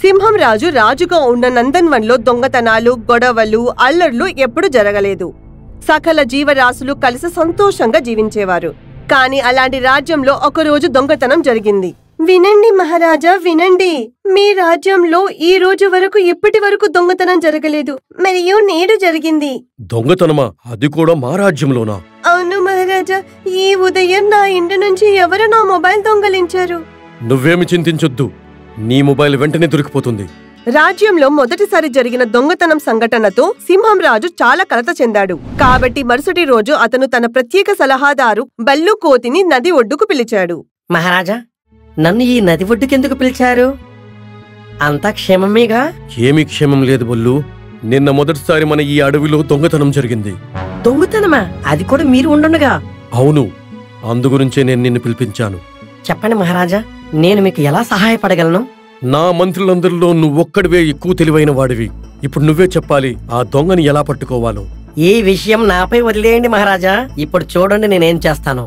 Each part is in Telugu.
సింహం రాజు రాజుగా ఉన్న నందన్వన్లో దొంగతనాలు, గొడవలు, అల్లర్లు ఎప్పుడు జరగలేదు. సకల జీవరాశులు కలిసి సంతోషంగా జీవించేవారు. కాని అలాంటి రాజ్యంలో ఒకరోజు దొంగతనం జరిగింది. వినండి మహారాజా, వినండి. మీ రాజ్యంలో ఈ రోజు వరకు ఇప్పటి వరకు దొంగతనం జరగలేదు, మరియు నేడు జరిగింది. దొంగతనమా? అది కూడా మా రాజ్యంలోనా? అవును మహారాజా. ఈ ఉదయం నా ఇంటి నుంచి ఎవరు నా మొబైల్ దొంగలించారు. నువ్వేమి చింతించొద్దు, నీ మొబైల్ వెంటనే దొరికిపోతుంది. రాజ్యంలో మొదటిసారి జరిగిన దొంగతనం సంఘటనతో సింహం రాజు చాలా కలత చెందాడు. కాబట్టి మరుసటి రోజు అతను తన ప్రత్యేక సలహాదారు బల్లు కోతిని నది ఒడ్డుకు పిలిచాడు. మహారాజా, నన్ను ఈ నది ఒడ్డుకెందుకు పిలిచారు? అంతా క్షేమమేగా? ఏమీ క్షేమం లేదు బొల్లు. నిన్న మొదటిసారి మన ఈ అడవిలో దొంగతనం జరిగింది. దొంగతనమా? అది కూడా మీరు ఉండుండగా? అవును, అందుగురించే నేను నిన్ను పిలిపించాను. చెప్పండి మహారాజా, నేను మీకు ఎలా సహాయపడగలను? నా మంత్రులందరిలో నువ్వొక్కడివే ఎక్కువ తెలివైన వాడివి. ఇప్పుడు నువ్వే చెప్పాలి ఆ దొంగని ఎలా పట్టుకోవాలో. ఈ విషయం నాపై వదిలేయండి మహారాజా. ఇప్పుడు చూడండి నేనేం చేస్తాను.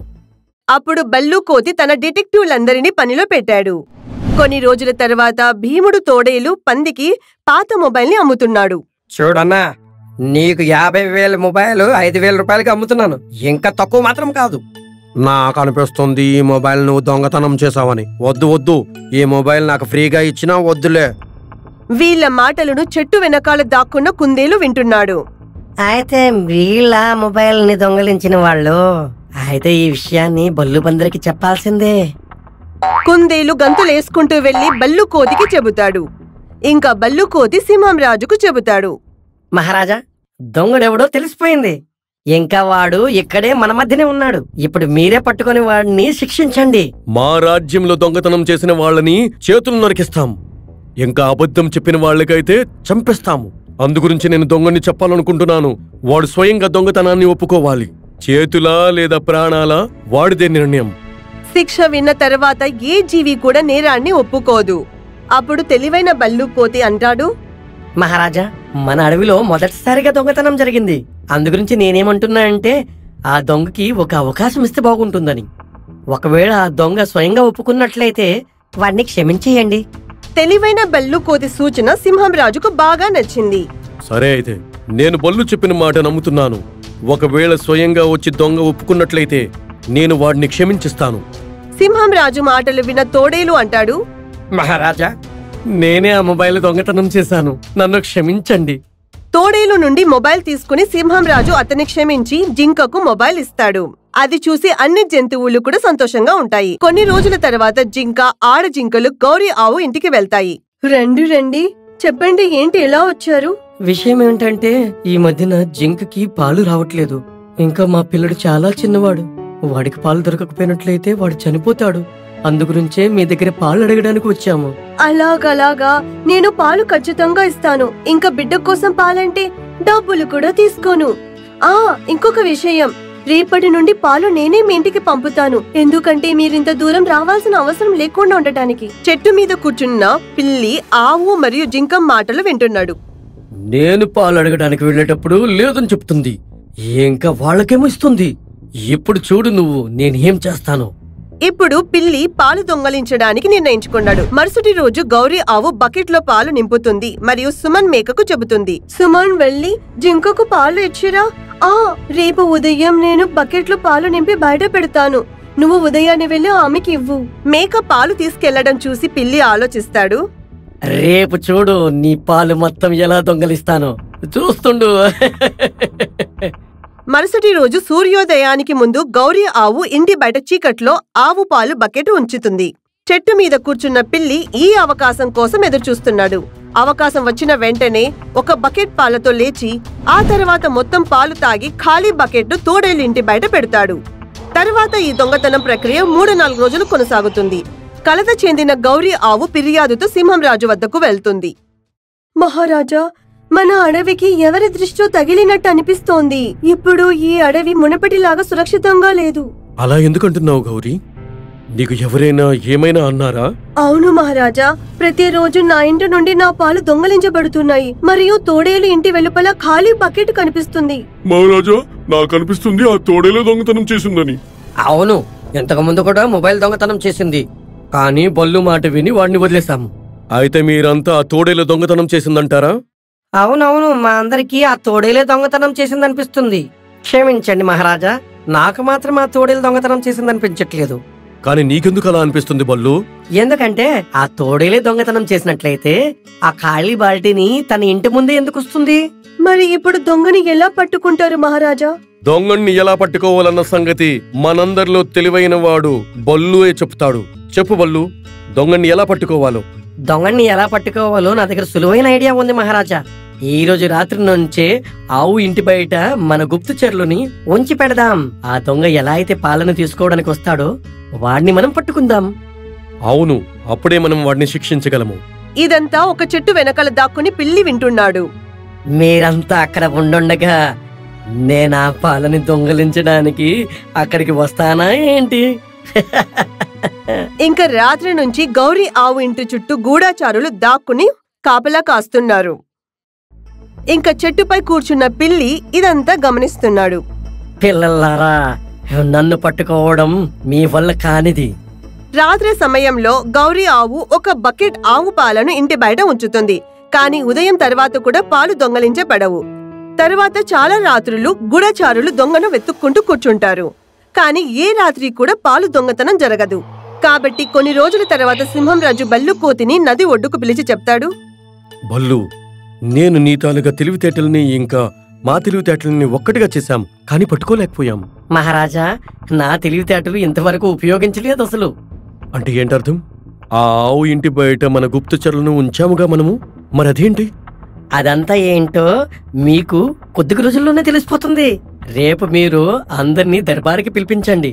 అప్పుడు బల్లు కోతి తన డిటెక్టివ్లందరినీ పనిలో పెట్టాడు. కొన్ని రోజుల తర్వాత భీముడు తోడేలు పందికి పాత మొబైల్ ని అమ్ముతున్నాడు. చూడన్నా, నీకు 50,000 మొబైల్ 5,000 రూపాయలకి అమ్ముతున్నాను. ఇంకా తక్కువ మాత్రం కాదు. నాకు అనిపిస్తుంది ఈ మొబైల్ నువ్వు దొంగతనం చేసావని. వద్దు వద్దు, ఈ మొబైల్ నాకు ఫ్రీగా ఇచ్చినా వద్దులే. వీళ్ళ మాటలను చెట్టు వెనకాల దాక్కున్న కుందేలు వింటున్నాడు. అయితే వీళ్ళ మొబైల్ ని దొంగలించిన వాళ్ళు అయితే ఈ విషయాన్ని బల్లుబందరికి చెప్పాల్సిందే. కుందేలు గంతులేసుకుంటూ వెళ్లి బల్లు కోతికి చెబుతాడు. ఇంకా బల్లు కోతి సింహం రాజుకు చెబుతాడు. మహారాజా, దొంగడెవడో తెలిసిపోయింది. ఇంకా వాడు ఇక్కడే మన మధ్యనే ఉన్నాడు. ఇప్పుడు మీరే పట్టుకుని వాడిని శిక్షించండి. మా రాజ్యంలో దొంగతనం చేసిన వాళ్ళని చేతులు నరికిస్తాం. ఇంకా అబద్ధం చెప్పిన వాళ్ళకైతే చంపేస్తాము. అందుగురించి నేను దొంగని చెప్పాలనుకుంటున్నాను. వాడు స్వయంగా దొంగతనాన్ని ఒప్పుకోవాలి. చేతులా లేదా ప్రాణాలా, వాడిదే నిర్ణయం. శిక్ష విన్న తర్వాత ఏ జీవి కూడా నేరాన్ని ఒప్పుకోదు. అప్పుడు తెలివైన బల్లు కోతి అంటాడు, మహారాజా, మన అడవిలో మొదటిసారిగా దొంగతనం జరిగింది. అందుగురించి నేనేమంటున్నా అంటే ఆ దొంగకి ఒక అవకాశం ఇస్తే బాగుంటుందని. ఒకవేళ ఆ దొంగ స్వయంగా ఒప్పుకున్నట్లయితే వాడిని క్షమించేయండి. తెలివైన బల్లు కోతి సూచన సింహం రాజుకు బాగా నచ్చింది. సరే, అయితే నేను బొల్లు చెప్పిన మాట నమ్ముతున్నాను. ఒకవేళ స్వయంగా వచ్చి దొంగ ఒప్పుకున్నట్లయితే నేను వాడిని క్షమించిస్తాను. సింహం రాజు మాటలు విన్న తోడేలు అంటాడు, మహారాజా, నేనే ఆ మొబైల్ దొంగతనం చేశాను. నన్ను క్షమించండి. తోడేలు నుండి మొబైల్ తీసుకుని సింహం రాజు అతన్ని క్షమించి జింకకు మొబైల్ ఇస్తాడు. అది చూసి అన్ని జంతువులు కూడా సంతోషంగా ఉంటాయి. కొన్ని రోజుల తర్వాత జింక, ఆడ జింకలు గౌరీ ఆవు ఇంటికి వెళ్తాయి. రండి రండి, చెప్పండి, ఏంటి ఎలా వచ్చారు? విషయం ఏమిటంటే ఈ మధ్యన జింకకి పాలు రావట్లేదు. ఇంకా మా పిల్లడు చాలా చిన్నవాడు. వాడికి పాలు దొరకకపోయినట్లయితే వాడు చనిపోతాడు. అందుగురించే మీ దగ్గర పాలు అడగడానికి వచ్చాము. అలాగలాగా, నేను పాలు ఖచ్చితంగా ఇస్తాను. ఇంకా బిడ్డ కోసం పాలంటే డబ్బులు కూడా తీసుకోను. ఇంకొక విషయం, రేపటి నుండి పాలు నేనే మీ ఇంటికి పంపుతాను. ఎందుకంటే మీరింత దూరం రావాల్సిన అవసరం లేకుండా ఉండటానికి. చెట్టు మీద కూర్చున్న పిల్లి, ఆవు మరియు జింక మాటలు వింటున్నాడు. నేను పాలు అడగడానికి వెళ్ళేటప్పుడు లేదని చెప్తుంది, ఇంకా వాళ్ళకేమో ఇస్తుంది. ఇప్పుడు చూడు నువ్వు నేనేం చేస్తాను. ఇప్పుడు పిల్లి పాలు దొంగలించడానికి నిర్ణయించుకున్నాడు. మరుసటి రోజు గౌరీ ఆవు బకెట్ లో పాలు నింపుతుంది మరియు సుమన్ మేకకు చెబుతుంది, సుమన్ వెళ్లి జింకకు పాలు ఇచ్చిరా. రేపు ఉదయం నేను బకెట్ లో పాలు నింపి బయట పెడతాను. నువ్వు ఉదయాన్నే వెళ్లి ఆమెకి ఇవ్వు. మేక పాలు తీసుకెళ్లడం చూసి పిల్లి ఆలోచిస్తాడు, రేపు చూడు నీ పాలు మొత్తం ఎలా దొంగలిస్తాను, చూస్తుండు. మరుసటి రోజు సూర్యోదయానికి ముందు గౌరీ ఆవు ఇంటి బయట చీకట్లో ఆవు పాలు బకెట్ ఉంచుతుంది. చెట్టు మీద కూర్చున్న పిల్లి ఈ అవకాశం కోసం ఎదురుచూస్తున్నాడు. అవకాశం వచ్చిన వెంటనే ఒక బకెట్ పాలతో లేచి ఆ తర్వాత మొత్తం పాలు తాగి ఖాళీ బకెట్ ను తోడేలు ఇంటి బయట పెడతాడు. తర్వాత ఈ దొంగతనం ప్రక్రియ 3-4 రోజులు కొనసాగుతుంది. కలత చెందిన గౌరీ ఆవు ఫిర్యాదుతో సింహం రాజు వద్దకు వెళ్తుంది. మహారాజా, మన అడవికి ఎవరి దృష్టిలో తగిలినట్టు అనిపిస్తోంది. ఇప్పుడు ఈ అడవి మునపటిలాగా సురక్షితంగా లేదు. అలా ఎందుకంటున్నావు గౌరీ? నీకు ఎవరైనా ఏమైనా అన్నారా? అవును మహారాజా, ప్రతిరోజు నా ఇంటి నుండి నా పాలు దొంగలించబడుతున్నాయి మరియు తోడేలు ఇంటి వెలుపల ఖాళీ బకెట్ కనిపిస్తుంది. మహారాజా, నాకు అనిపిస్తుంది ఆ తోడేలు దొంగతనం చేసిందని. అవును, ఇంతకు ముందు కూడా మొబైల్ దొంగతనం చేసింది. కానీ బల్లు మాట విని వాడిని వదిలేశాము. అయితే మీరంతా ఆ తోడేలు దొంగతనం చేసిందంటారా? అవునవును, మా అందరికీ ఆ తోడేలే దొంగతనం చేసిందనిపిస్తుంది. క్షమించండి మహారాజా, నాకు మాత్రం ఆ తోడేలు దొంగతనం చేసిందనిపించట్లేదు. కానీ నీకెందుకు అలా అనిపిస్తుంది బల్లు? ఎందుకంటే ఆ తోడేలే దొంగతనం చేసినట్లయితే ఆ ఖాళీ బాల్టీని తన ఇంటి ముందే ఎందుకు వస్తుంది? మరి ఇప్పుడు దొంగని ఎలా పట్టుకుంటారు మహారాజా? దొంగణ్ణి ఎలా పట్టుకోవాలన్న సంగతి మనందరిలో తెలివైన వాడు బల్లుయే చెప్తాడు. చెప్పు బల్లు, దొంగణ్ణి ఎలా పట్టుకోవాలో. దొంగని ఎలా పట్టుకోవాలో నా దగ్గర సులువైన ఐడియా ఉంది మహారాజా. ఈ రోజు రాత్రి నుంచే ఆవు ఇంటి బయట మన గుప్తచరులని ఉంచి పెడదాం. ఆ దొంగ ఎలా అయితే పాలన తీసుకోవడానికి వస్తాడో వాడిని మనం పట్టుకుందాం. అవును, అప్పుడే మనం వాడిని శిక్షించగలము. ఇదంతా ఒక చెట్టు వెనకాల దాక్కుని పిల్లి వింటున్నాడు. మీరంతా అక్కడ ఉండుండగా నేనా పాలని దొంగలించడానికి అక్కడికి వస్తానా ఏంటి? ఇంకా రాత్రి నుంచి గౌరీ ఆవు ఇంటి చుట్టూ గూఢాచారులు దాక్కుని కాపలా కాస్తున్నారు. ఇంకా చెట్టుపై కూర్చున్న పిల్లి ఇదంతా గమనిస్తున్నాడు. పిల్లలారా, నన్ను పట్టుకోవడం మీ వల్ల కానిది. రాత్రి సమయంలో గౌరీ ఆవు ఒక బకెట్ ఆవు పాలను ఇంటి బయట ఉంచుతుంది. కానీ ఉదయం తర్వాత కూడా పాలు దొంగలించబడవు. తర్వాత చాలా రాత్రులు గూఢచారులు దొంగను వెతుక్కుంటూ కూర్చుంటారు. కానీ ఏ రాత్రి కూడా పాలు దొంగతనం జరగదు. కాబట్టి కొన్ని రోజుల తర్వాత సింహం రాజు బల్లు కోతిని నది ఒడ్డుకు పిలిచి చెప్తాడు. బల్లు, నేను నీ తాలూగా తెలివితేటల్ని ఇంకా మా తెలివితేటల్ని ఒక్కటిగా చేశాం, కానీ పట్టుకోలేకపోయాం. మహారాజా, నా తెలివితేటలు ఇంతవరకు ఉపయోగించలేదు అసలు. అంటే ఏంటర్థం? ఆ ఆవు ఇంటి బయట మన గుప్తచరులను ఉంచాముగా మనము, మరి అదేంటి? అదంతా ఏంటో మీకు కొద్ది రోజుల్లోనే తెలిసిపోతుంది. రేపు మీరు అందరినీ దర్బారుకి పిలిపించండి.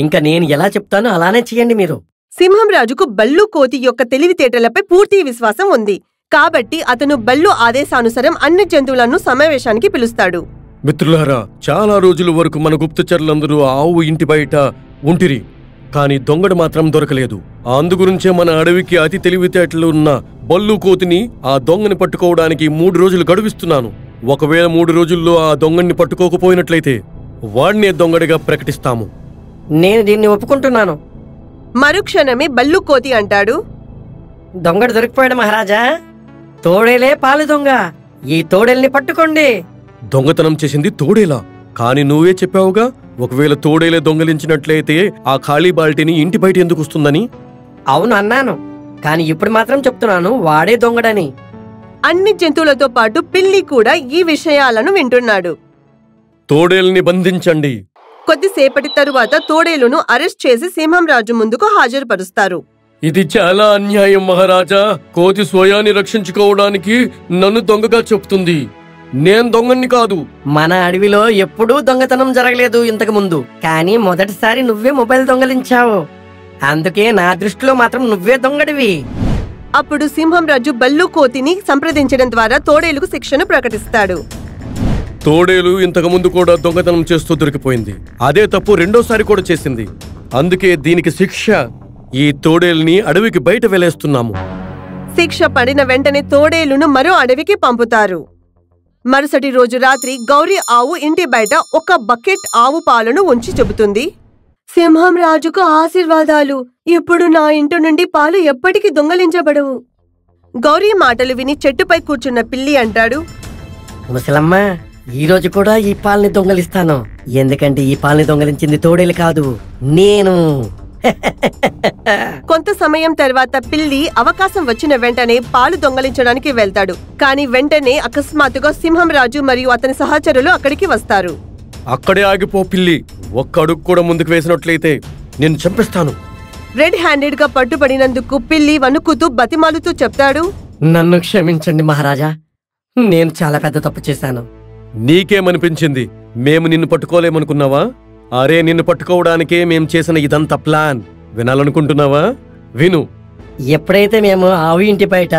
ఇంకా నేను ఎలా చెప్తానో అలానే చేయండి మీరు. సింహం రాజుకు బల్లు కోతి యొక్క తెలివితేటలపై పూర్తి విశ్వాసం ఉంది. కాబట్టి అతను బల్లు ఆదేశానుసారం అన్ని జంతువులను సమావేశానికి పిలుస్తాడు. మిత్రులారా, చాలా రోజుల వరకు మన గుప్తచరులందరూ ఆవు ఇంటి బయట ఉంటిరి, కానీ దొంగడు మాత్రం దొరకలేదు. అందుగురించే మన అడవికి అతి తెలివితేటలు ఉన్న బల్లు కోతిని ఆ దొంగని పట్టుకోవడానికి 3 రోజులు గడువిస్తున్నాను. ఒకవేళ 3 రోజుల్లో ఆ దొంగని పట్టుకోకపోయినట్లయితే వాడినే దొంగడిగా ప్రకటిస్తాము. నేను దీన్ని ఒప్పుకుంటున్నాను. మరుక్షణమే బల్లు కోతి అంటాడు, దొంగడు దొరికిపోయాడు మహారాజా. తోడేలే పాలు దొంగ. ఈ తోడేల్ని పట్టుకోండి. దొంగతనం చేసింది తోడేలా? కాని నువ్వే చెప్పావుగా, ఒకవేళ తోడేలే దొంగలించినట్లయితే ఆ ఖాళీ బాల్టీని ఇంటి బయట ఎందుకు వస్తుందని. అవును అన్నాను, కానీ ఇప్పుడు మాత్రం చెప్తున్నాను వాడే దొంగడని. అన్ని జంతువులతో పాటు పిల్లి కూడా ఈ విషయాలను వింటున్నాడు. తోడేల్ని బంధించండి. కొద్దిసేపటి తరువాత తోడేలును అరెస్ట్ చేసి సింహం రాజు ముందుకు హాజరుపరుస్తారు. ఇది చాలా అన్యాయం మహారాజా. కోతి స్వయాన్ని రక్షించుకోవడానికి నన్ను దొంగగా చెప్తుంది. నేను దొంగని కాదు. మన అడవిలో ఎప్పుడూ దొంగతనం జరగలేదు ఇంతకు ముందు. కానీ మొదటిసారి నువ్వే మొబైల్ దొంగలించావు. అందుకే నా దృష్టిలో మాత్రం నువ్వే దొంగడివి. అప్పుడు సింహం రాజు బల్లు కోతిని సంప్రదించడం ద్వారా తోడేలుకు శిక్షను ప్రకటిస్తాడు. తోడేలు ఇంతకు ముందు కూడా దొంగతనం చేస్తూ దొరికిపోయింది. అదే తప్పు రెండోసారి కూడా చేసింది. అందుకే దీనికి శిక్ష ఈ తోడేలుని అడవికి బయట వెలేస్తున్నాము. శిక్ష పడిన వెంటనే తోడేలును మరో అడవికి పంపుతారు. మరుసటి రోజు రాత్రి గౌరీ ఆవు ఇంటి బయట ఒక బకెట్ ఆవు పాలను ఉంచి చెబుతుంది, సింహం రాజుకు ఆశీర్వాదాలు. ఇప్పుడు నా ఇంటి నుండి పాలు ఎప్పటికీ దొంగలించబడవు. గౌరీ మాటలు విని చెట్టుపై కూర్చున్న పిల్లి అంటాడు, ముసలమ్మ, ఈ రోజు కూడా ఈ పాలని దొంగలిస్తాను. ఎందుకంటే ఈ పాలని దొంగలించింది తోడేలు కాదు, నేను. కొంత సమయం తర్వాత పిల్లి అవకాశం వచ్చిన వెంటనే పాలు దొంగలించడానికి వెళ్తాడు. కానీ వెంటనే అకస్మాత్తుగా సింహం రాజు మరియు అతని సహచరులు అక్కడికి వస్తారు. అక్కడే ఆగిపో పిల్లి. ఒక్క అడుగు కూడా ముందుకు వేసినట్లయితే నేను చంపేస్తాను. రెడ్ హ్యాండెడ్ గా పట్టుబడినందుకు పిల్లి వణుకుతూ బతిమాలుతూ చెప్తాడు, నన్ను క్షమించండి మహారాజా, నేను చాలా పెద్ద తప్పు చేశాను. నీకేమనిపించింది? మేము నిన్ను పట్టుకోలేమనుకున్నావా? అరే, నిన్ను పట్టుకోవడానికే మేం చేసిన ఇదంతా ప్లాన్. వినాలనుకుంటున్నావా? విను. ఎప్పుడైతే మేము ఆవు ఇంటి బయట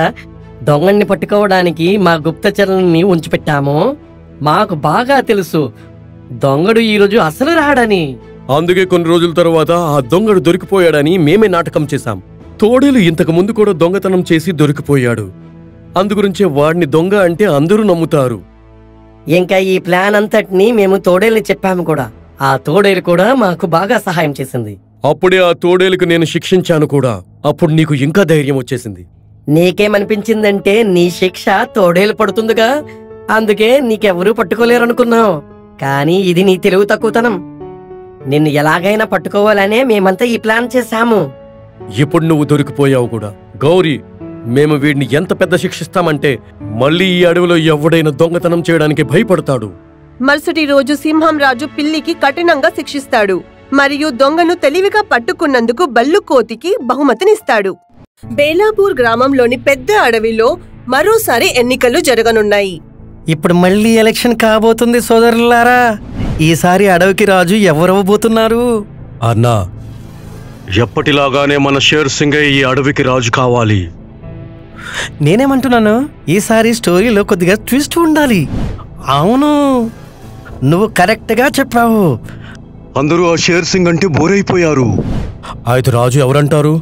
దొంగని పట్టుకోవడానికి మా గుప్తచరుల్ని ఉంచిపెట్టామో మాకు బాగా తెలుసు దొంగడు ఈరోజు అసలు రాడని. అందుకే కొన్ని రోజుల తర్వాత ఆ దొంగడు దొరికిపోయాడని మేమే నాటకం చేశాం. తోడేలు ఇంతకు ముందు కూడా దొంగతనం చేసి దొరికిపోయాడు. అందుగురించే వాడిని దొంగ అంటే అందరూ నమ్ముతారు. ఇంకా ఈ ప్లాన్ అంతటినీ మేము తోడేల్ని చెప్పాము కూడా. ఆ తోడేలు కూడా మాకు బాగా సహాయం చేసింది. అప్పుడే ఆ తోడేలుకు నేను శిక్షించాను కూడా. అప్పుడు నీకు ఇంకా ధైర్యం వచ్చేసింది. నీకేమనిపించిందంటే నీ శిక్ష తోడేలు పడుతుందిగా, అందుకే నీకెవరూ పట్టుకోలేరనుకున్నావు. కానీ ఇది నీ తెలివి తక్కువతనం. నిన్ను ఎలాగైనా పట్టుకోవాలనే మేమంతా ఈ ప్లాన్ చేశాము. ఇప్పుడు నువ్వు దొరికిపోయావు కూడా. గౌరీ, మేము వీడిని ఎంత పెద్ద శిక్షిస్తామంటే మళ్ళీ ఈ అడవిలో ఎవడైనా దొంగతనం చేయడానికి భయపడతాడు. మరుసటి రోజు సింహం రాజు పిల్లికి కఠినంగా శిక్షిస్తాడు మరియు దొంగను తెలివిగా పట్టుకున్నందుకు బల్లు కోతికి బహుమతినిస్తాడు. బేలాపూర్ గ్రామంలోని పెద్ద అడవిలో మరోసారి ఎన్నికలు జరగనున్నాయి. ఇప్పుడు మళ్ళీ ఎలక్షన్ కాబోతుంది సోదరులారా. ఈసారి అడవికి రాజు ఎవరవ్వబోతున్నారు? అన్నా, ఎప్పటిలాగానే మన షేర్ సింగే ఈ అడవికి రాజు కావాలి. నేనేమంటున్నాను, ఈసారి స్టోరీలో కొద్దిగా ట్విస్ట్ ఉండాలి. అవును, నువ్వు కరెక్ట్గా చెప్పావు. అందరూ ఆ షేర్ సింగ్ అంటే బోరైపోయారు. అయితే రాజు ఎవరంటారు?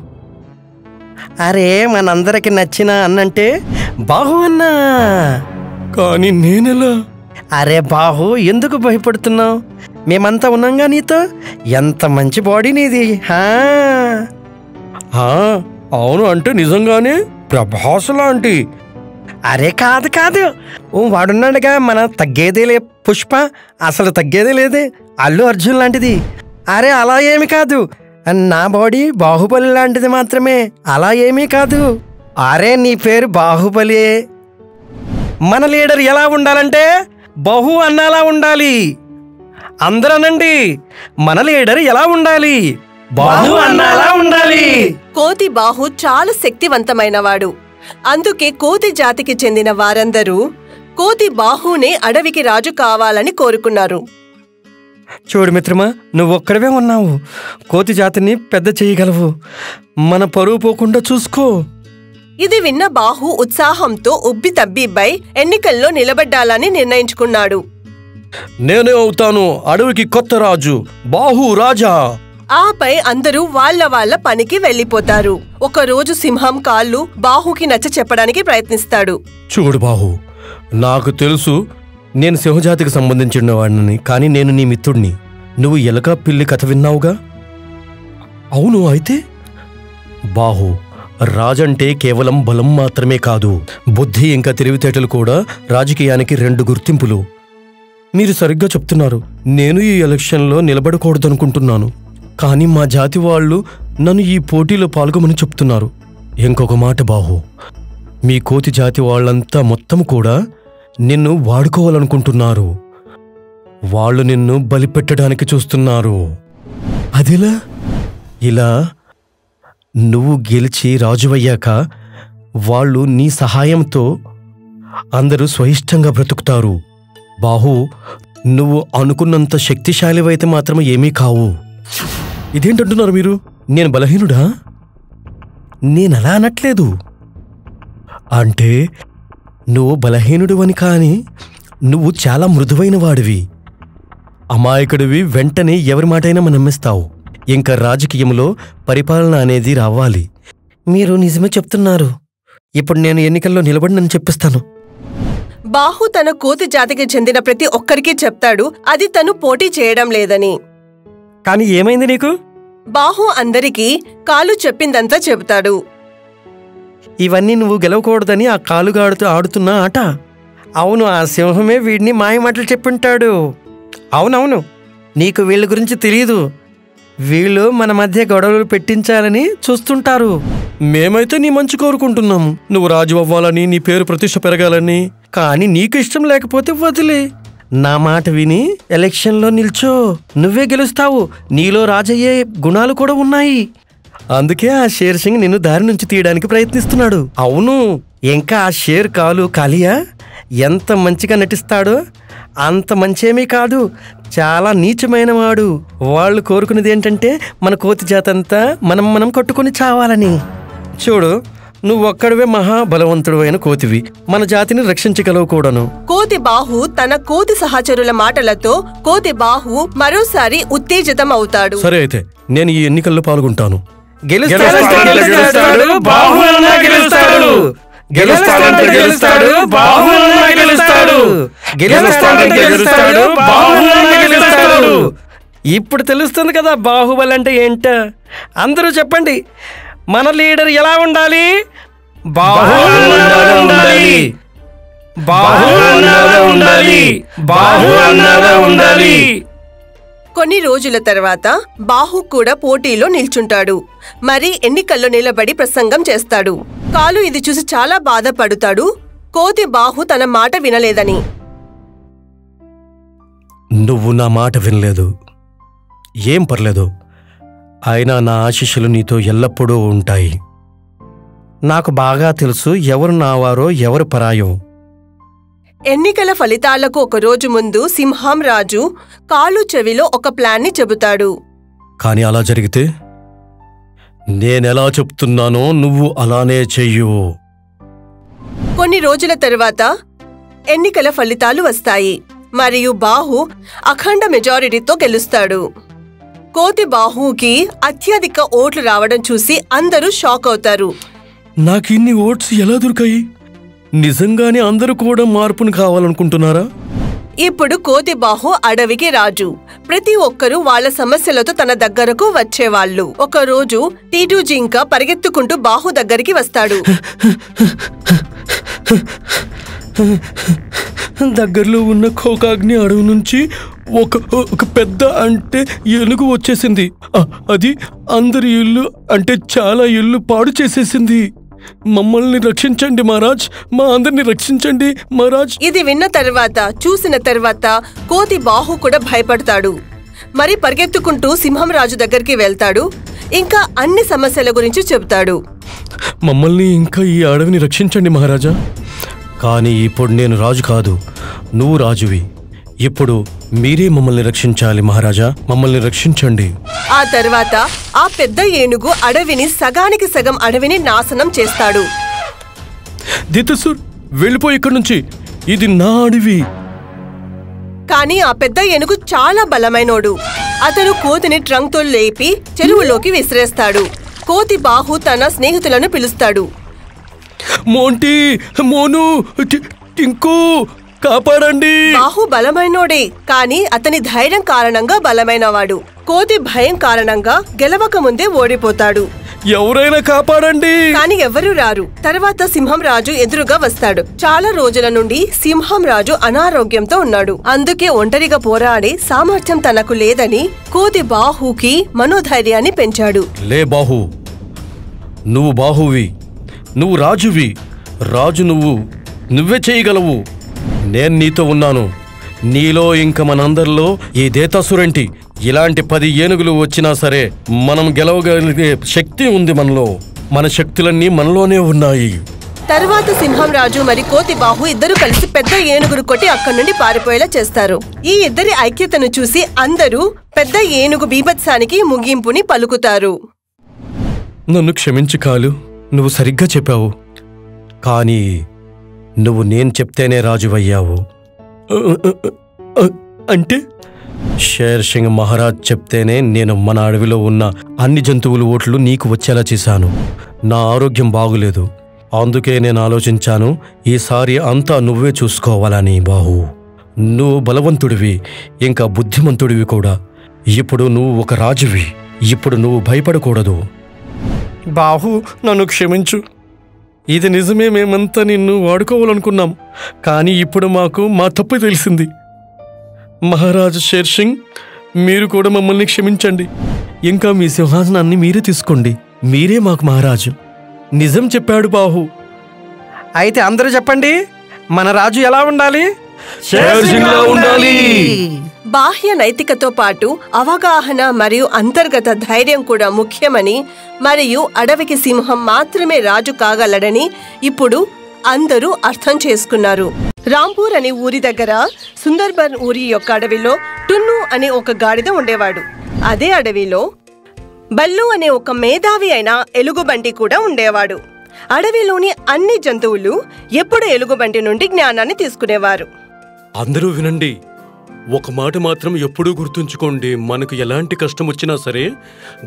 అరే, మనందరికి నచ్చిన అన్నంటే బాహు అన్నా. కానీ నేనెలా? అరే బాహు, ఎందుకు భయపడుతున్నావు? మేమంతా ఉన్నాంగా నీతో. ఎంత మంచి బాడీ నీది. అవును, అంటే నిజంగానే ప్రభాస్ లాంటి. అరే కాదు కాదు, వాడున్నాడుగా, మన తగ్గేదేలే పుష్ప, అసలు తగ్గేదే లేదే. అల్లు అర్జున్ లాంటిది. అరే అలా ఏమి కాదు, నా బాడీ బాహుబలి లాంటిది మాత్రమే, అలా ఏమీ కాదు. అరే నీ పేరు బాహుబలి. మన లీడర్ ఎలా ఉండాలంటే బహు అన్నాలా ఉండాలి. అందరనండి, మన లీడర్ ఎలా ఉండాలి? బాహు అన్నాలా ఉండాలి. కోతి బాహు చాలా శక్తివంతమైనవాడు. అందుకే కోతి జాతికి చెందిన వారందరూ కోతి బాహునే అడవికి రాజు కావాలని కోరుకున్నారు. చూడు మిత్రమా, నువ్వొక్కడవే ఉన్నావు. కోతి జాతిని పెద్ద చేయగలవు. మన పరువు పోకుండా చూసుకో. ఇది విన్న బాహు ఉత్సాహంతో ఉబ్బి తబ్బిబ్బై ఎన్నికల్లో నిలబడ్డాలని నిర్ణయించుకున్నాడు. నేనే అవుతాను అడవికి కొత్త రాజు, బాహు రాజా. ఆపై అందరూ వాళ్ళ పనికి వెళ్లిపోతారు. ఒకరోజు సింహం కాళ్ళు బాహుకి నచ్చ చెప్పడానికి ప్రయత్నిస్తాడు. చూడు బాహు, నాకు తెలుసు నేను సింహజాతికి సంబంధించిన వాడిని, కానీ నేను నీ మిత్రుడిని. నువ్వు ఎలక పిల్లి కథ విన్నావుగా? అవును, అయితే బాహు, రాజంటే కేవలం బలం మాత్రమే కాదు, బుద్ధి ఇంకా తెలివితేటలు కూడా రాజకీయానికి 2 గుర్తింపులు. మీరు సరిగ్గా చెప్తున్నారు. నేను ఈ ఎలక్షన్లో నిలబడకూడదనుకుంటున్నాను, కానీ మా జాతి వాళ్ళు నన్ను ఈ పోటీలో పాల్గొమని చెప్తున్నారు. ఇంకొక మాట బాహు, మీ కోతి జాతి వాళ్ళంతా మొత్తం కూడా నిన్ను వాడుకోవాలనుకుంటున్నారు. వాళ్ళు నిన్ను బలిపెట్టడానికి చూస్తున్నారు. అదిలా? ఇలా నువ్వు గెలిచి రాజువయ్యాక వాళ్ళు నీ సహాయంతో అందరూ స్వయిష్టంగా బ్రతుకుతారు. బాహు, నువ్వు అనుకున్నంత శక్తిశాలివైతే మాత్రం ఏమీ కావు. ఇదేంటంటున్నారు మీరు? నేను బలహీనుడా? నేనలా అనట్లేదు. అంటే నువ్వు బలహీనుడు అని, కానీ నువ్వు చాలా మృదువైన వాడివి, అమాయకుడివి. వెంటనే ఎవరి మాటైనా నమ్మిస్తావు. ఇంకా రాజకీయంలో పరిపాలన అనేది రావాలి. మీరు నిజమే చెప్తున్నారు. ఇప్పుడు నేను ఎన్నికల్లో నిలబడినని చెప్పిస్తాను. బాహు తన కోతి జాతికి చెందిన ప్రతి ఒక్కరికి చెప్తాడు అది తను పోటీ చేయడం లేదని. కానీ ఏమైంది నీకు? బాహు అందరికీ కాలు చెప్పిందంతా చెబుతాడు. ఇవన్నీ నువ్వు గెలవకూడదని ఆ కాలుగాడుతూ ఆడుతున్న ఆట. అవును, ఆ సింహమే వీడిని మాయమాటలు చెప్పింటాడు. అవునవును, నీకు వీళ్ళ గురించి తెలియదు. వీళ్ళు మన మధ్య గొడవలు పెట్టించాలని చూస్తుంటారు. మేమైతే నీ మంచి కోరుకుంటున్నాము, నువ్వు రాజు అవ్వాలని, నీ పేరు ప్రతిష్ట పెరగాలని. కానీ నీకు ఇష్టం లేకపోతే వదిలే. నా మాట విని ఎలక్షన్లో నిల్చో, నువ్వే గెలుస్తావు. నీలో రాజయ్యే గుణాలు కూడా ఉన్నాయి. అందుకే ఆ షేర్ సింగ్ నిన్ను దారి నుంచి తీయడానికి ప్రయత్నిస్తున్నాడు. అవును, ఇంకా ఆ షేర్ కాలు కాలియా ఎంత మంచిగా నటిస్తాడో అంత మంచేమీ కాదు, చాలా నీచమైన వాడు. వాళ్ళు కోరుకునేది ఏంటంటే మన కోతి జాతంతా మనం కొట్టుకుని చావాలని. చూడు, నువ్వొక్కడివే మహాబలవంతుడు అయిన కోతివి, మన జాతిని రక్షించగలవు కూడాను. కోతి బాహు తన కోతి సహచరుల మాటలతో కోతి బాహు మరోసారి ఉత్తేజితం అవుతాడు. సరే, అయితే నేను ఈ ఎన్నికల్లో పాల్గొంటాను. ఇప్పుడు తెలుస్తుంది కదా బాహుబలి అంటే ఏంటో. అందరూ చెప్పండి, మన లీడర్ ఎలా ఉండాలి? బాహు అన్నదే ఉండాలి. బాహు అన్నదే ఉండాలి. బాహు అన్నదే ఉండాలి. కొన్ని రోజుల తర్వాత బాహు కూడా పోటీలో నిల్చుంటాడు. మరి ఎన్నికల్లో నిలబడి ప్రసంగం చేస్తాడు. కాలు ఇది చూసి చాలా బాధపడుతాడు. కోతి బాహు తన మాట వినలేదని. నువ్వు నా మాట వినలేదు, ఏం పర్లేదు. అయినా నా ఆశీస్సులు నీతో ఎల్లప్పుడూ ఉంటాయి. నాకు బాగా తెలుసు ఎవరు నావారో ఎవరు పరాయో. ఎన్నికల ఫలితాలకు ఒక రోజు ముందు సింహం రాజు కాలు చెవిలో ఒక ప్లాన్ని చెబుతాడు. కాని అలా జరిగితే నేనెలా చెప్తున్నానో నువ్వు అలానే చెయ్యు. కొన్ని రోజుల తరువాత ఎన్నికల ఫలితాలు వస్తాయి మరియు బాహు అఖండ మెజారిటీతో గెలుస్తాడు. కోతి బాహుకి అత్యధిక ఓట్లు రావడం చూసి అందరూ షాక్ అవుతారు. నాకు ఇన్ని ఓట్స్ ఎలా దొరికాయి? నిజంగానే అందరూ కూడా మార్పును కావాలనుకుంటున్నారా? ఇప్పుడు కోతి బాహు అడవికి రాజు. ప్రతి ఒక్కరూ వాళ్ళ సమస్యలతో తన దగ్గరకు వచ్చేవాళ్ళు. ఒక రోజు టీటు జింక పరిగెత్తుకుంటూ బాహు దగ్గరికి వస్తాడు. దగ్గరలో ఉన్న ఖోకాగ్ని అడవి నుంచి ఒక పెద్ద అంటే ఏనుగు వచ్చేసింది. అది అందరి ఇల్లు అంటే చాలా ఇల్లు పాడు చేసేసింది. మమ్మల్ని రక్షించండి మహారాజ్, మా అందరిని రక్షించండి మహారాజ్. ఇది విన్న తర్వాత చూసిన తర్వాత కోతి బాహు కూడా భయపడతాడు. మరి పరిగెత్తుకుంటూ సింహం రాజు దగ్గరికి వెళ్తాడు. ఇంకా అన్ని సమస్యల గురించి చెబుతాడు. మమ్మల్ని ఇంకా ఈ అడవిని రక్షించండి మహారాజా. కానీ ఇప్పుడు నేను రాజు కాదు, నువ్వు రాజువి. ఇప్పుడు మీరే మమ్మల్ని రక్షించాలి మహారాజా, మమ్మల్ని రక్షించండి. ఆ తర్వాత ఆ పెద్ద ఏనుగు అడవిని సగానికి సగం అడవిని నాశనం చేస్తాడు. దితసుర్, వెళ్ళిపో ఇక్కడి నుంచి, ఇది నా అడవి. కానీ ఆ పెద్ద ఏనుగు చాలా బలమైనోడు. అతను కోతిని ట్రంక్తో లేపి చెరువులోకి విసిరేస్తాడు. కోతి బాహు తన స్నేహితులను పిలుస్తాడు. మోంటీ, మోను, టింకు, కాపాడండి. బాహు బలమైనోడే, కానీ అతని ధైర్యం కారణంగా బలమైనవాడు. కోతి భయం కారణంగా గెలవక ముందే ఓడిపోతాడు. ఎవరైనా కాపాడండి. కానీ ఎవరూ రారు. తర్వాత సింహం రాజు ఎదురుగా వస్తాడు. చాలా రోజుల నుండి సింహం రాజు అనారోగ్యంతో ఉన్నాడు. అందుకే ఒంటరిగా పోరాడే సామర్థ్యం తనకు లేదని కోతి బాహుకి మనోధైర్యాన్ని పెంచాడు. లే బాహు, నువ్వు బాహువి, నువ్వు రాజువి. రాజు నువ్వే చేయగలవు. నేను నీతో ఉన్నాను. నీలో ఇంక మనందరిలో ఈ దేతాసురేంటి? ఇలాంటి 10 ఏనుగులు వచ్చినా సరే మనం గెలవగలిగే శక్తి ఉంది మనలో. మన శక్తులన్నీ మనలోనే ఉన్నాయి. తర్వాత సింహం రాజు మరి కోతి బాహు ఇద్దరు కలిసి పెద్ద ఏనుగును కొట్టి అక్కడి నుండి పారిపోయేలా చేస్తారు. ఈ ఇద్దరి ఐక్యతను చూసి అందరూ పెద్ద ఏనుగు బీభత్సానికి ముగింపుని పలుకుతారు. నన్ను క్షమించు కాలు, నువ్వు సరిగ్గా చెప్పావు. కానీ నువ్వు నేను చెప్తేనే రాజువయ్యావు. అంటే షేర్ సింగ్ మహారాజ్ చెప్తేనే నేను మన అడవిలో ఉన్న అన్ని జంతువుల ఓట్లు నీకు వచ్చేలా చేశాను. నా ఆరోగ్యం బాగులేదు, అందుకే నేను ఆలోచించాను ఈసారి అంతా నువ్వే చూసుకోవాలని. బాహు, నువ్వు బలవంతుడివి, ఇంకా బుద్ధిమంతుడివి కూడా. ఇప్పుడు నువ్వు ఒక రాజువి. ఇప్పుడు నువ్వు భయపడకూడదు. బాహు, నన్ను క్షమించు. ఇది నిజమే, మేమంతా నిన్ను వాడుకోవాలనుకున్నాం. కానీ ఇప్పుడు మాకు మా తప్పు తెలిసింది. మహారాజు షేర్ సింగ్, మీరు కూడా మమ్మల్ని క్షమించండి. ఇంకా మీ సింహాసనాన్ని మీరే తీసుకోండి. మీరే మాకు మహారాజు. నిజం చెప్పాడు బాహు. అయితే అందరూ చెప్పండి, మన రాజు ఎలా ఉండాలి? షేర్ సింగ్ లా ఉండాలి. బాహ్య నైతికతో పాటు అవగాహన మరియు అంతర్గత ధైర్యం కూడా ముఖ్యమని మరియు అడవికి సింహం మాత్రమే రాజు కాగలడని ఇప్పుడు అందరూ అర్థం చేసుకున్నారు. రాంపూర్ అనే ఊరి దగ్గర సుందర్బన్ ఊరి యొక్క అడవిలో టున్ను అనే ఒక గాడిద ఉండేవాడు. అదే అడవిలో బల్లు అనే ఒక మేధావి అయిన ఎలుగుబంటి కూడా ఉండేవాడు. అడవిలోని అన్ని జంతువులు ఎప్పుడు ఎలుగుబంటి నుండి జ్ఞానాన్ని తీసుకునేవారు. అందరూ వినండి, ఒక మాట మాత్రం ఎప్పుడూ గుర్తుంచుకోండి. మనకు ఎలాంటి కష్టం వచ్చినా సరే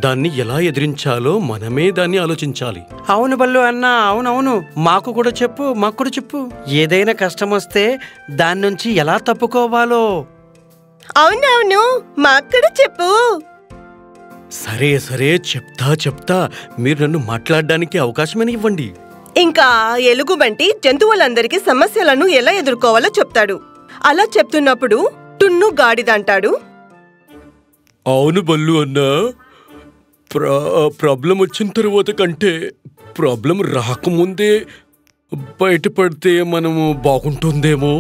దాన్ని ఎలా ఎదిరించాలో మనమే దాన్ని ఆలోచించాలి. అవును బల్లు అన్న, అవునవును. మాకు కూడా చెప్పు. ఏదైనా కష్టం వస్తే దాని నుంచి ఎలా తప్పుకోవాలో. అవునవును, మాక్కడ చెప్పు. సరే చెప్తా. మీరు నన్ను మాట్లాడడానికి అవకాశమని ఇవ్వండి. ఇంకా ఎలుగుబంటి జంతువులందరికీ సమస్యలను ఎలా ఎదుర్కోవాలో చెప్తాడు. అలా చెప్తున్నప్పుడు టున్ను గాడిద అంటాడు, అవును బల్లు అన్నా, ప్రాబ్లం వచ్చిన తర్వాత కంటే ప్రాబ్లం రాకముందే బయటపడితే మనము బాగుంటుందేమో.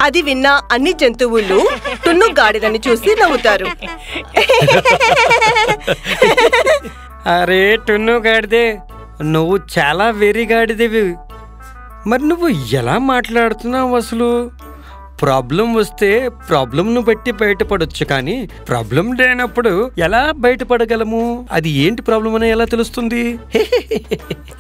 అది విన్న అన్ని జంతువులు టున్ను గాడిదని చూసి నవ్వుతారు. అరే టున్ను గాడిదే, నువ్వు చాలా వెరీ గాడిదేవి. మరి నువ్వు ఎలా మాట్లాడుతున్నావు అసలు? ప్రాబ్లం వస్తే ప్రాబ్లంను బట్టి బయటపడొచ్చు, కానీ ప్రాబ్లం లేనప్పుడు ఎలా బయటపడగలము? అది ఏంటి ప్రాబ్లం అని ఎలా తెలుస్తుంది?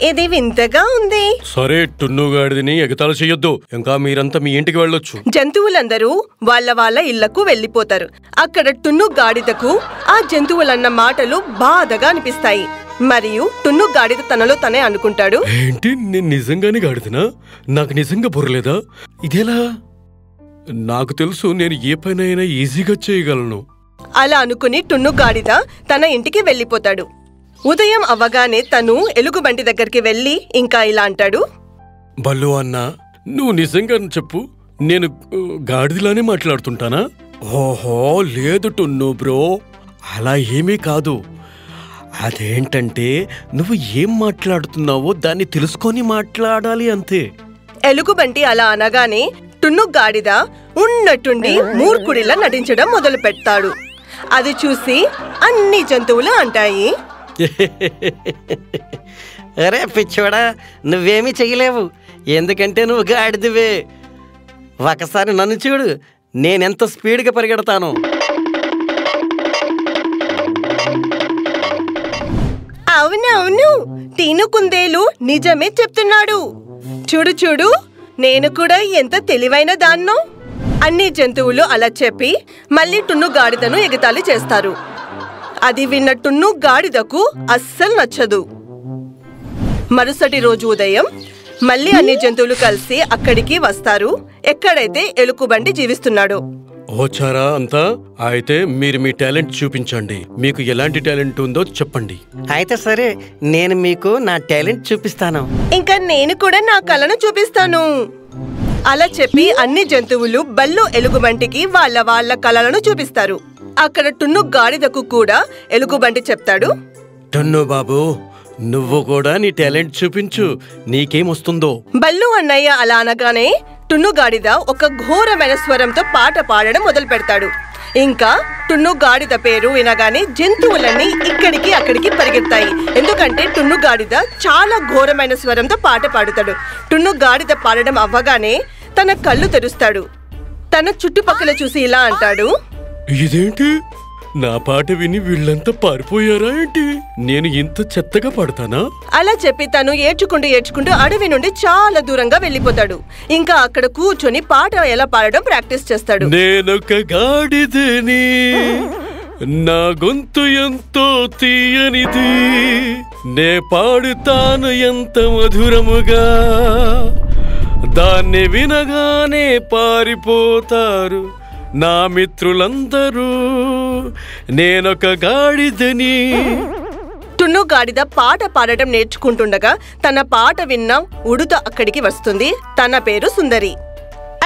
ఇది వింతగా ఉంది. సరే, టున్ను గాడిదని ఎగతాళి చెయ్యొద్దు. ఇంకా మీరంతా మీ ఇంటికి వెళ్ళొచ్చు. జంతువులందరూ వాళ్ళ ఇళ్లకు వెళ్లిపోతారు. అక్కడ టున్ను గాడిదకు ఆ జంతువులన్న మాటలు బాధగా అనిపిస్తాయి. మరియు టున్ను గాడిద తనలో తనే అనుకుంటాడు, ఏంటి, నేను నిజంగానే గాడిదనా? నాకు నిజంగా బుర్రలేదా? ఇదేలా? నాకు తెలుసు, నేను ఏ పనైనా ఈజీగా చేయగలను. అలా అనుకుని టున్ను గాడిద తన ఇంటికి వెళ్లిపోతాడు. ఉదయం అవ్వగానే తను ఎలుగుబంటి దగ్గరికి వెళ్లి ఇంకా ఇలా అంటాడు, బల్లు అన్నా, నువ్వు నిజంగా చెప్పు, నేను గాడిదలానే మాట్లాడుతుంటానా? ఓహో లేదు టున్ను బ్రో, అలా ఏమీ కాదు. అదేంటంటే నువ్వు ఏం మాట్లాడుతున్నావో దాన్ని తెలుసుకొని మాట్లాడాలి అంతే. ఎలుగుబంటి అలా అనగానే టున్ను గాడిద ఉన్నట్టుండి మూర్ఖుడిలా నటించడం మొదలు పెడతాడు. అది చూసి అన్ని జంతువులు అంటాయి, అరే పిచ్చోడా, నువ్వేమీ చెయ్యలేవు, ఎందుకంటే నువ్వు గాడిదివే. ఒకసారి నన్ను చూడు, నేనెంత స్పీడ్గా పరిగెడతాను. అవునవును, టీను కుందేలు నిజమే చెప్తున్నాడు. చూడు చూడు, నేను కూడా ఎంత తెలివైన దాన్నో. అన్ని జంతువులు అలా చెప్పి మళ్ళీ టున్ను గాడిదను ఎగతాళి చేస్తారు. అది విన్న టున్ను గాడిదకు అస్సలు నచ్చదు. మరుసటి రోజు ఉదయం మళ్ళీ అన్ని జంతువులు కలిసి అక్కడికి వస్తారు, ఎక్కడైతే ఎలుగుబంటి జీవిస్తున్నాడో. ఓచారా అంతా? అయితే మీరు మీ టాలెంట్ చూపించండి. మీకు ఎలాంటి టాలెంట్ ఉందో చెప్పండి. అయితే సరే, నేను మీకు నా టాలెంట్ చూపిస్తాను. ఇంకా నేను కూడా నా కళను చూపిస్తాను. అలా చెప్పి అన్ని జంతువులు బల్లు ఎలుగుబంటికి వాళ్ళ కళలను చూపిస్తారు. అక్కడ టున్ను గాడిదకు కూడా ఎలుగుబంటి చెప్తాడు, టన్ను బాబు, నువ్వు కూడా నీ టాలెంట్ చూపించు, నీకేమొస్తుందో. బల్లు అన్నయ్య అలా అనగానే టున్ను గాడిద ఒక ఘోరమైన స్వరంతో పాట పాడడం మొదలు పెడతాడు. ఇంకా టున్ను గాడిద పేరు వినగానే జంతువులన్నీ ఇక్కడికి అక్కడికి పరిగెత్తాయి. ఎందుకంటే టున్ను గాడిద చాలా ఘోరమైన స్వరంతో పాట పాడుతాడు. టున్ను గాడిద పాడడం అవ్వగానే తన కళ్ళు తెరుస్తాడు. తన చుట్టుపక్కల చూసి ఇలా అంటాడు, ఇదేంటి, నా పాట విని వీళ్ళంతా పారిపోయారా ఏంటి? నేను ఇంత చెత్తగా పాడతానా? అలా చెప్పి తను ఏడ్చుకుంటూ అడవి నుండి చాలా దూరంగా వెళ్లిపోతాడు. ఇంకా అక్కడ కూర్చొని పాట ఎలా పాడడం ప్రాక్టీస్ చేస్తాడు. నేనొక గాడిదని, నా గొంతు ఎంతో తీయనిది, నే పాడుతాను ఎంత మధురముగా, దాన్ని వినగానే పారిపోతారు నా మిత్రులందరూ, నేనొక గాడిదని. టున్ను గాడిద పాట పాడటం నేర్చుకుంటుండగా తన పాట విన్న ఉడుత అక్కడికి వస్తుంది. తన పేరు సుందరి.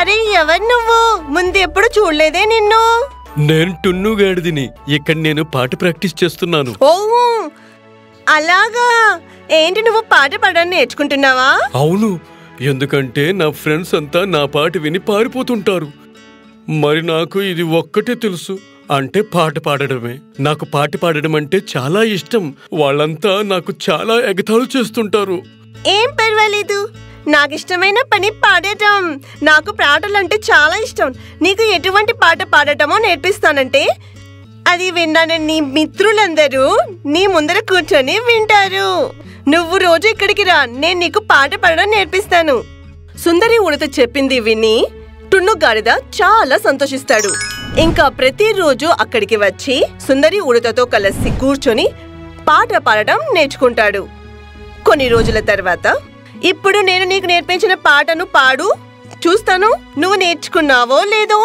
అరే ఎవరు నువ్వు? ముందు ఎప్పుడు చూడలేదే నిన్ను. నేను టున్ను గాడిదని. ఇక్కడ నేను పాట ప్రాక్టీస్ చేస్తున్నాను. ఓహో అలాగా, ఏంటి నువ్వు పాట పాడడం నేర్చుకుంటున్నావా? అవును, ఎందుకంటే నా ఫ్రెండ్స్ అంతా నా పాట విని పారిపోతుంటారు. మరి నాకు ఇది ఒక్కటే తెలుసు, అంటే పాట పాడడమే. నాకు పాట పాడడం అంటే చాలా ఇష్టం. వాళ్ళంతా నాకు చాలా ఎగతాళి చేస్తుంటారు. ఏం పర్వాలేదు, నాకు ఇష్టమైన పని పాడటం. నాకు పాటలంటే చాలా ఇష్టం. నీకు ఎటువంటి పాట పాడటమో నేర్పిస్తానంటే అది విన్నాను నీ మిత్రులందరూ నీ ముందర కూర్చొని వింటారు. నువ్వు రోజు ఇక్కడికి రా, నేను నీకు పాట పాడడం నేర్పిస్తాను. సుందరి ఉడత చెప్పింది విని టున్ను గాడిద చాలా సంతోషిస్తాడు. ఇంకా ప్రతిరోజు అక్కడికి వచ్చి సుందరి ఉడతతో కలిసి కూర్చొని పాట పాడడం నేర్చుకుంటాడు. కొన్ని రోజుల తర్వాత, ఇప్పుడు నేను నీకు నేర్పించిన పాటను పాడు, చూస్తాను నువ్వు నేర్చుకున్నావో లేదో.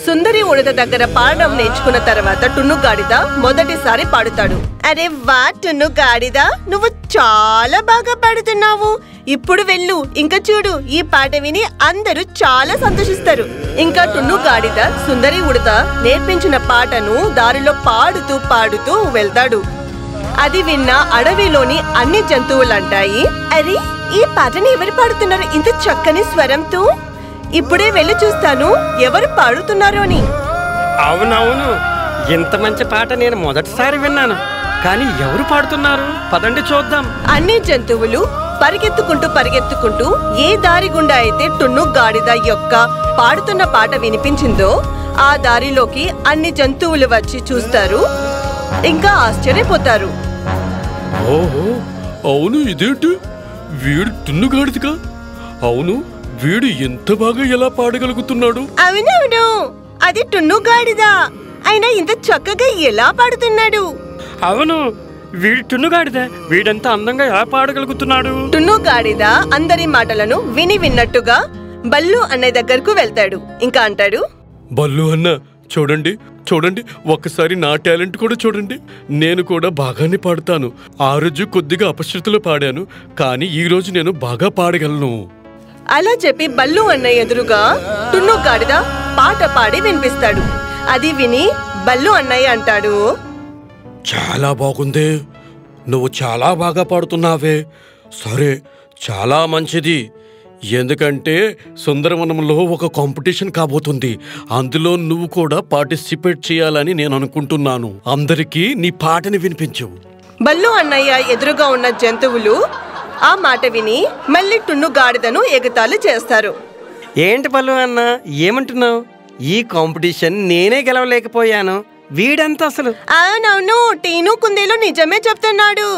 సుందరి ఉడత దగ్గర పాడడం నేర్చుకున్న తర్వాత టున్ను గాడిద మొదటిసారి పాడుతాడు. అరే వా టున్ను గాడిద, నువ్వు చాలా బాగా పాడుతున్నావు. ఇప్పుడు వెళ్ళు, ఇంకా చూడు, ఈ పాట విని అందరూ చాలా సంతోషిస్తారు. ఇంకా టున్ను గాడిద సుందరి ఉడత నేర్పించిన పాటను దారిలో పాడుతూ పాడుతూ వెళ్తాడు. అది విన్న అడవిలోని అన్ని జంతువులంటాయి, అరే ఈ పాటని ఎవరు పాడుతున్నారు ఇంత చక్కని స్వరంతో? ఇప్పుడే వెళ్ళి చూస్తాను ఎవరు పాడుతున్నారు అని. అవునవును, ఇంత మంచి పాట నేను మొదటిసారి విన్నాను. కానీ ఎవరు పాడుతున్నారు? పదండి చూద్దాం. అన్ని జంతువులు పరిగెత్తుకుంటూ ఏ దారి గుండా అయితే టున్ను గాడిద యొక్క పాడుతున్న పాట వినిపించిందో ఆ దారిలోకి అన్ని జంతువులు వచ్చి చూస్తారు. ఇంకా ఆశ్చర్యపోతారు. ఓహో, అవును, ఇదేంటి? వీడు టున్ను గాడిదగా? అవును, వీడు ఎంత బాగా ఎలా పాడగలుగుతున్నాడు? అవునవును, అది టున్ను గాడిద. అయినా ఇంత చక్కగా ఎలా పాడుతున్నాడు? అవును, వీడు టున్నుగాడిదే. వీడంతా అందంగా ఎలా పాడగలుగుతున్నాడు? టున్ను గాడిద అందరి మాటలను విన్నట్టుగా బల్లు అన్నయ్య దగ్గరకు వెళ్తాడు. ఇంకా అంటాడు, బల్లు అన్న, చూడండి చూడండి, ఒక్కసారి నా టాలెంట్ కూడా చూడండి. నేను కూడా బాగానే పాడతాను. ఆ రోజు కొద్దిగా అపశృతిలో పాడాను, కానీ ఈ రోజు నేను బాగా పాడగలను. అలా చెప్పి బల్లు అన్నయ్య ఎదురుగా టున్ను గాడిద పాట పాడి వినిపిస్తాడు. అది విని బల్లు అన్నయ్య అంటాడు, చాలా బాగుంది, నువ్వు చాలా బాగా పాడుతున్నావే. సరే, చాలా మంచిది. ఎందుకంటే సుందరవనంలో ఒక కాంపిటీషన్ కాబోతుంది. అందులో నువ్వు కూడా పార్టిసిపేట్ చేయాలని నేను అనుకుంటున్నాను. అందరికీ నీ పాటని వినిపించు. బల్లు అన్నయ్య ఎదురుగా ఉన్న జంతువులు ఆ మాట విని మళ్ళీ టున్ను గాడిదను ఎగతాళి చేస్తారు. ఏంటి పల్లు అన్న, ఏమంటున్నావు? ఈ కాంపిటీషన్ నేనే గెలవలేకపోయాను. వీడంతా అసలు. అవునవును, టీను కుందేలు నిజమే చెప్తున్నాడు.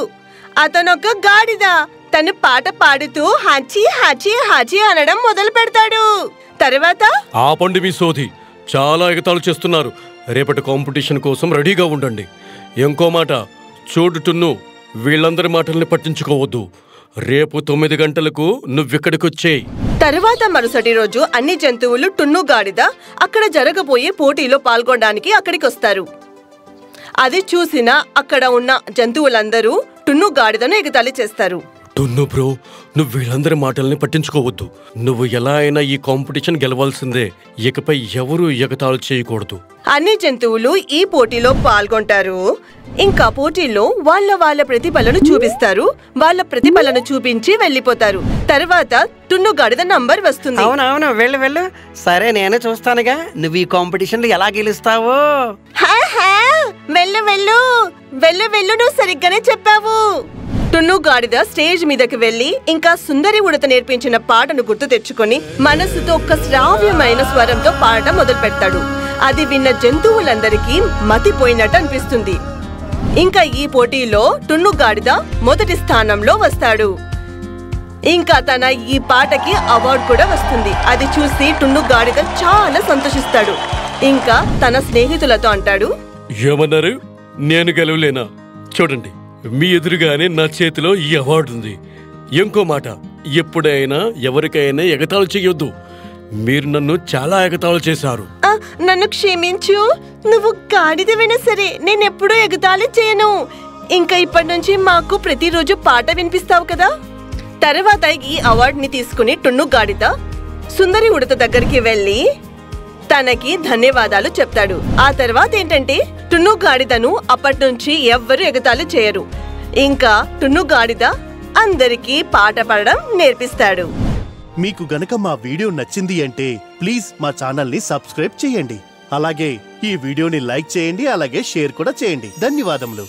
అతనొక గాడిద. తను పాట పాడుతూ హాచీ హాచీ హాచీ అనడం మొదలు పెడతాడు. తర్వాత ఆపండి మీ సోది, చాలా ఎగతాళి చేస్తున్నారు. రేపటి కాంపిటీషన్ కోసం రెడీగా ఉండండి. ఇంకో మాట, చూడు టున్ను, వీళ్ళందరి మాటల్ని పట్టించుకోవద్దు. రేపు 9 గంటలకు నువ్విక్కడికొచ్చేయి. తరువాత మరుసటి రోజు అన్ని జంతువులు టున్ను గాడిద అక్కడ జరగబోయే పోటీలో పాల్గొనడానికి అక్కడికి వస్తారు. అది చూసిన అక్కడ ఉన్న జంతువులందరూ టున్ను గాడిదను ఎగతాళి చేస్తారు. టున్ను బ్రో, నువ్వు వీళ్ళందరి మాటల్ని పట్టించుకోవద్దు. నువ్వు ఎలా అయినా ఈ కాంపిటీషన్ గెలవాల్సిందే. ఇకపై ఎవరూ ఎగతాళి చేయకూడదు. అన్ని జంతువులు ఈ పోటీలో పాల్గొంటారు. ఇంకా పోటీలో వాళ్ళ ప్రతిభలను చూపిస్తారు. వాళ్ళ ప్రతిభలను చూపించి వెళ్ళిపోతారు. తర్వాత టున్ను గాడిద నంబర్ వస్తుంది. అవునవును, వెళ్ళు. సరే, నేను చూస్తానుగా నువ్వు ఈ కాంపిటీషన్ లో ఎలా గెలుస్తావో. వెళ్ళు, నువ్వు సరిగ్గానే చెప్పావు. టున్ను గాడిద స్టేజ్ మీదకి వెళ్లి ఇంకా సుందరి ఉడత నేర్పించిన పాటను గుర్తు తెచ్చుకొని మనసుతో ఒక శ్రావ్యమైన స్వరంతో పాడటం మొదలు పెడతాడు. అది విన్న జంతువులందరికీ మతిపోయినట్టు అనిపిస్తుంది. ఇంకా ఈ పోటీలో టున్ను గాడిద మొదటి స్థానంలో వస్తాడు. ఇంకా తన ఈ పాటకి అవార్డు కూడా వస్తుంది. అది చూసి టున్ను గాడిద చాలా సంతోషిస్తాడు. ఇంకా తన స్నేహితులతో అంటాడు, ఏమన్నారు? నేను గెలవలేనా? చూడండి, మీ ఎదురుగానే నా చేతిలో ఈ అవార్డు ఉంది. ఇంకో మాట, ఎప్పుడైనా ఎవరికైనా ఎగతాళి చెయ్యొద్దు. మీరు నన్ను చాలా ఎగతాళి చేశారు. నన్ను క్షమించు. నువ్వు గాడిదవైనా సరే నేనెప్పుడూ ఎగతాళి చేయను. ఇంకా ఇప్పటి నుంచి మాకు ప్రతిరోజు పాట వినిపిస్తావు కదా. తర్వాత ఈ అవార్డుని తీసుకుని టున్ను గాడిద సుందరి ఉడత దగ్గరికి వెళ్లి తనకి ధన్యవాదాలు చెప్తాడు. ఆ తర్వాత ఏంటంటే టున్ను గాడిదను అప్పటి నుంచి ఎవ్వరూ ఎగతాళి చేయరు. ఇంకా టున్ను గాడిద అందరికీ పాట పాడడం నేర్పిస్తాడు. మీకు గనక మా వీడియో నచ్చింది అంటే ప్లీజ్ మా ఛానల్ని సబ్స్క్రైబ్ చేయండి. అలాగే ఈ వీడియోని లైక్ చేయండి, అలాగే షేర్ కూడా చేయండి. ధన్యవాదములు.